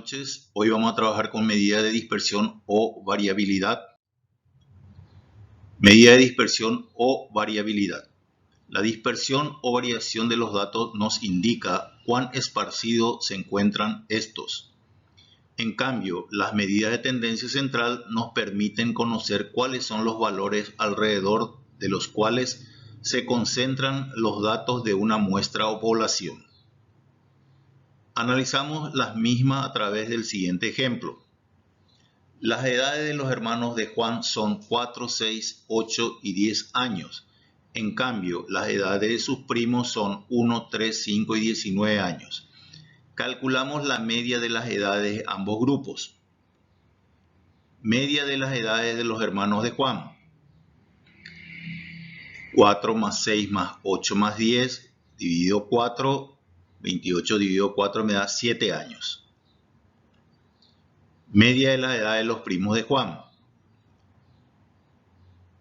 noches. Hoy vamos a trabajar con medida de dispersión o variabilidad. Medida de dispersión o variabilidad. La dispersión o variación de los datos nos indica cuán esparcidos se encuentran estos. En cambio, las medidas de tendencia central nos permiten conocer cuáles son los valores alrededor de los cuales se concentran los datos de una muestra o población. Analizamos las mismas a través del siguiente ejemplo. Las edades de los hermanos de Juan son 4, 6, 8 y 10 años. En cambio, las edades de sus primos son 1, 3, 5 y 19 años. Calculamos la media de las edades de ambos grupos. Media de las edades de los hermanos de Juan. 4 más 6 más 8 más 10 dividido 4, 28 dividido 4 me da 7 años. Media de la edad de los primos de Juan.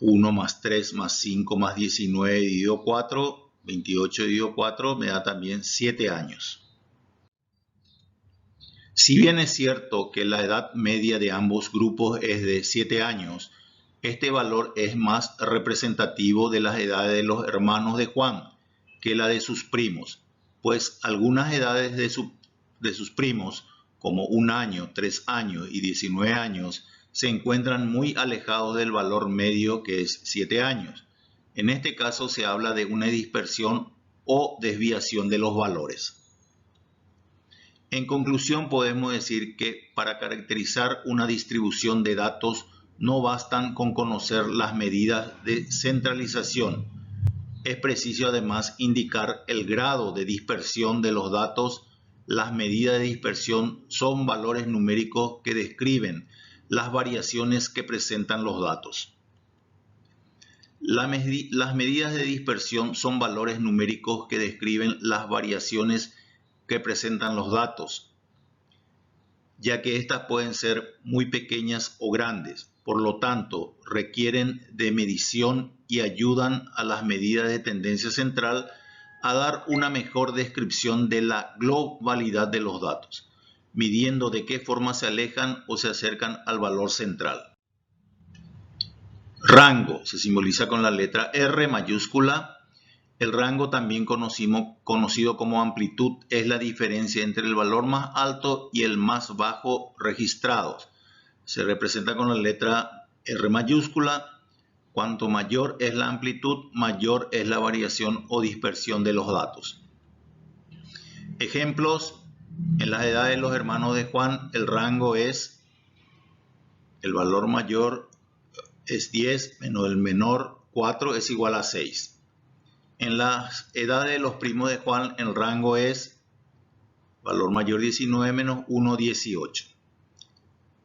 1 más 3 más 5 más 19 dividido 4, 28 dividido 4 me da también 7 años. Si bien es cierto que la edad media de ambos grupos es de 7 años, este valor es más representativo de las edades de los hermanos de Juan que la de sus primos, pues algunas edades de sus primos, como 1 año, 3 años y 19 años, se encuentran muy alejados del valor medio que es 7 años. En este caso se habla de una dispersión o desviación de los valores. En conclusión, podemos decir que para caracterizar una distribución de datos no bastan con conocer las medidas de centralización. Es preciso además indicar el grado de dispersión de los datos. Las medidas de dispersión son valores numéricos que describen las variaciones que presentan los datos. Las medidas de dispersión son valores numéricos que describen las variaciones que presentan los datos, ya que estas pueden ser muy pequeñas o grandes. Por lo tanto, requieren de medición y ayudan a las medidas de tendencia central a dar una mejor descripción de la globalidad de los datos, midiendo de qué forma se alejan o se acercan al valor central. Rango se simboliza con la letra R mayúscula. El rango, también conocido como amplitud, es la diferencia entre el valor más alto y el más bajo registrados. Se representa con la letra R mayúscula. Cuanto mayor es la amplitud, mayor es la variación o dispersión de los datos. Ejemplos: en las edades de los hermanos de Juan, el rango es, el valor mayor es 10 menos el menor 4 es igual a 6. En las edades de los primos de Juan, el rango es valor mayor 19 menos 1, 18.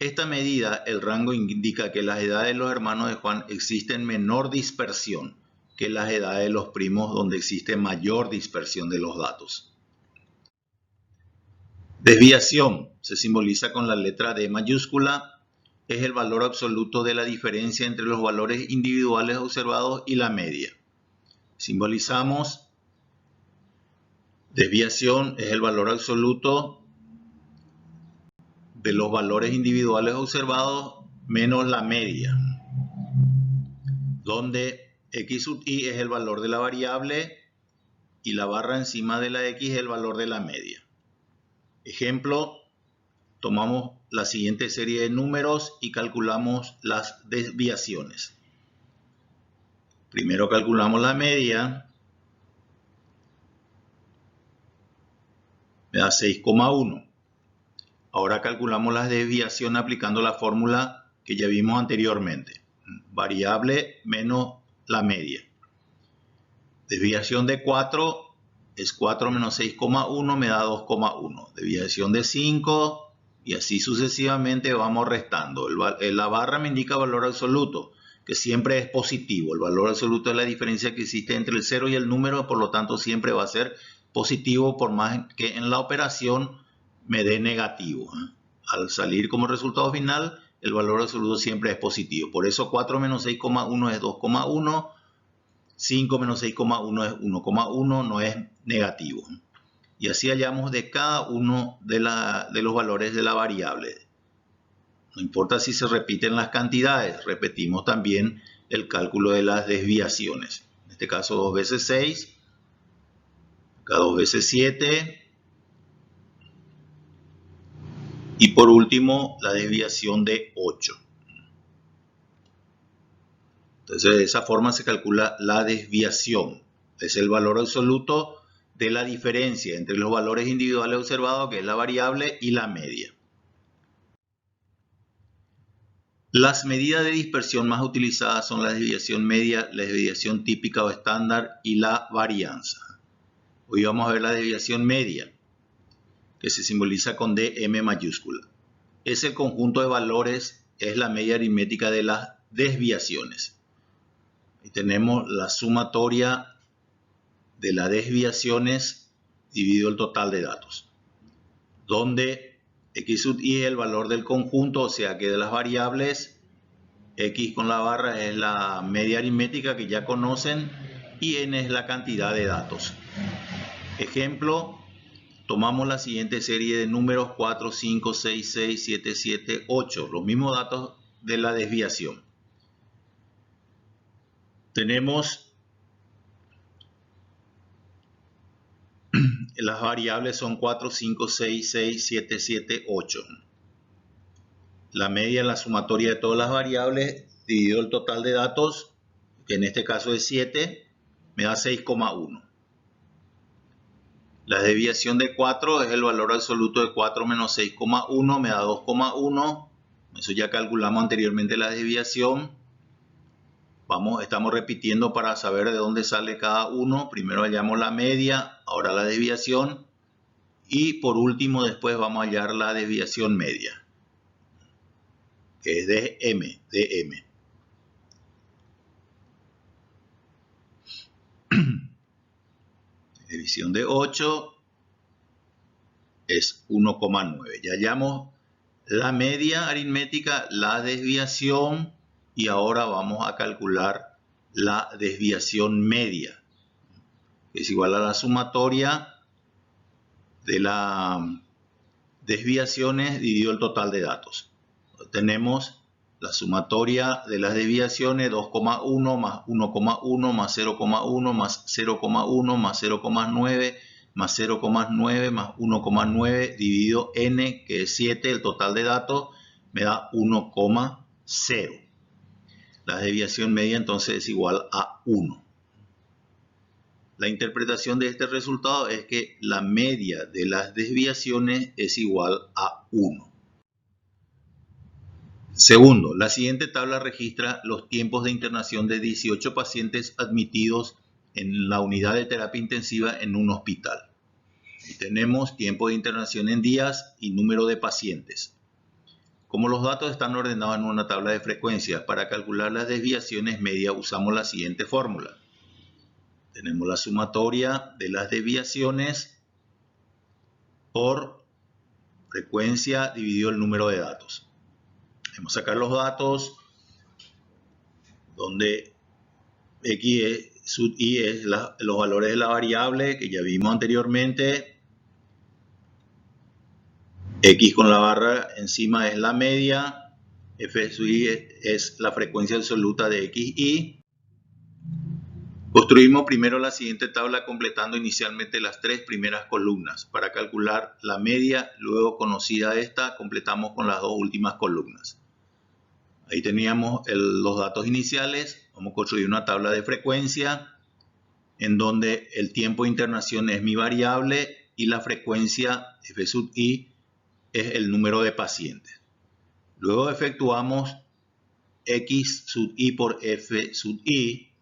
Esta medida, el rango, indica que en las edades de los hermanos de Juan existen menor dispersión que en las edades de los primos, donde existe mayor dispersión de los datos. Desviación se simboliza con la letra D mayúscula. Es el valor absoluto de la diferencia entre los valores individuales observados y la media. Simbolizamos: desviación es el valor absoluto de los valores individuales observados menos la media, donde x sub i es el valor de la variable y la barra encima de la x es el valor de la media. Ejemplo: tomamos la siguiente serie de números y calculamos las desviaciones. Primero calculamos la media, me da 6,1. Ahora calculamos la desviación aplicando la fórmula que ya vimos anteriormente. Variable menos la media. Desviación de 4 es 4 menos 6,1 me da 2,1. Desviación de 5 y así sucesivamente vamos restando. La barra me indica valor absoluto, que siempre es positivo. El valor absoluto es la diferencia que existe entre el 0 y el número, por lo tanto siempre va a ser positivo, por más que en la operación me dé negativo. Al salir como resultado final, el valor absoluto siempre es positivo. Por eso 4 menos 6,1 es 2,1, 5 menos 6,1 es 1,1, no es negativo. y así hallamos de cada uno de los valores de la variable. No importa si se repiten las cantidades, repetimos también el cálculo de las desviaciones. En este caso 2 veces 6, acá 2 veces 7, y por último la desviación de 8. Entonces de esa forma se calcula la desviación. Es el valor absoluto de la diferencia entre los valores individuales observados, que es la variable, y la media. Las medidas de dispersión más utilizadas son la desviación media, la desviación típica o estándar y la varianza. Hoy vamos a ver la desviación media, que se simboliza con DM mayúscula. Es el conjunto de valores, es la media aritmética de las desviaciones. Y tenemos la sumatoria de las desviaciones dividido el total de datos, donde x sub i es el valor del conjunto, o sea que de las variables, x con la barra es la media aritmética que ya conocen y n es la cantidad de datos. Ejemplo, tomamos la siguiente serie de números 4, 5, 6, 6, 7, 7, 8, los mismos datos de la desviación. Tenemos las variables son 4, 5, 6, 6, 7, 7, 8. La media es la sumatoria de todas las variables dividido el total de datos, que en este caso es 7, me da 6,1. La desviación de 4 es el valor absoluto de 4 menos 6,1, me da 2,1. Eso ya calculamos anteriormente la desviación. Estamos repitiendo para saber de dónde sale cada uno. Primero hallamos la media, ahora la desviación. Y por último, después vamos a hallar la desviación media, que es DM. División de 8 es 1,9. Ya hallamos la media aritmética, la desviación, y ahora vamos a calcular la desviación media, que es igual a la sumatoria de las desviaciones dividido el total de datos. Tenemos la sumatoria de las desviaciones, 2,1 más 1,1 más 0,1 más 0,1 más 0,9 más 0,9 más 1,9 dividido n, que es 7, el total de datos, me da 1,0. La desviación media entonces es igual a 1. La interpretación de este resultado es que la media de las desviaciones es igual a 1. Segundo, la siguiente tabla registra los tiempos de internación de 18 pacientes admitidos en la unidad de terapia intensiva en un hospital. Y tenemos tiempo de internación en días y número de pacientes. Como los datos están ordenados en una tabla de frecuencias, para calcular las desviaciones medias usamos la siguiente fórmula. Tenemos la sumatoria de las desviaciones por frecuencia dividido el número de datos. Vamos a sacar los datos donde x sub i es los valores de la variable que ya vimos anteriormente. X con la barra encima es la media. F sub i es la frecuencia absoluta de xi. Construimos primero la siguiente tabla completando inicialmente las 3 primeras columnas. Para calcular la media, luego conocida esta, completamos con las 2 últimas columnas. Ahí teníamos los datos iniciales. Vamos a construir una tabla de frecuencia en donde el tiempo de internación es mi variable y la frecuencia F sub i es el número de pacientes. Luego efectuamos X sub i por F sub i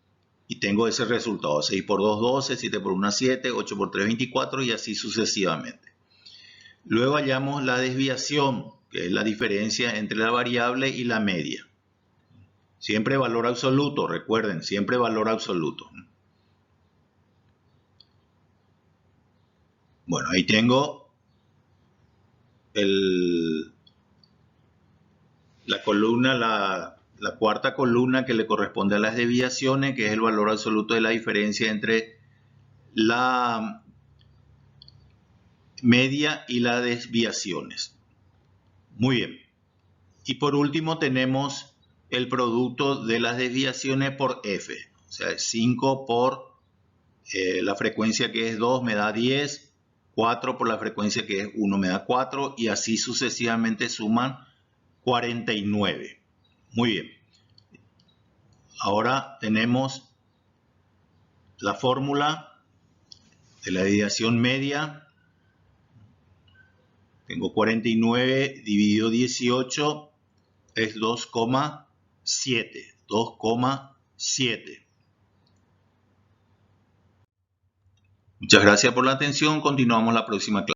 y tengo ese resultado. 6 por 2, 12, 7 por 1, 7, 8 por 3, 24 y así sucesivamente. Luego hallamos la desviación, que es la diferencia entre la variable y la media. Siempre valor absoluto, recuerden, siempre valor absoluto. Bueno, ahí tengo la columna, la cuarta columna que le corresponde a las desviaciones, que es el valor absoluto de la diferencia entre la media y las desviaciones. Muy bien. Y por último tenemos el producto de las desviaciones por f. O sea, 5 por la frecuencia que es 2 me da 10, 4 por la frecuencia que es 1 me da 4 y así sucesivamente suman 49. Muy bien. Ahora tenemos la fórmula de la desviación media. Tengo 49 dividido 18 es 2,7. 2,7. Muchas gracias por la atención. Continuamos la próxima clase.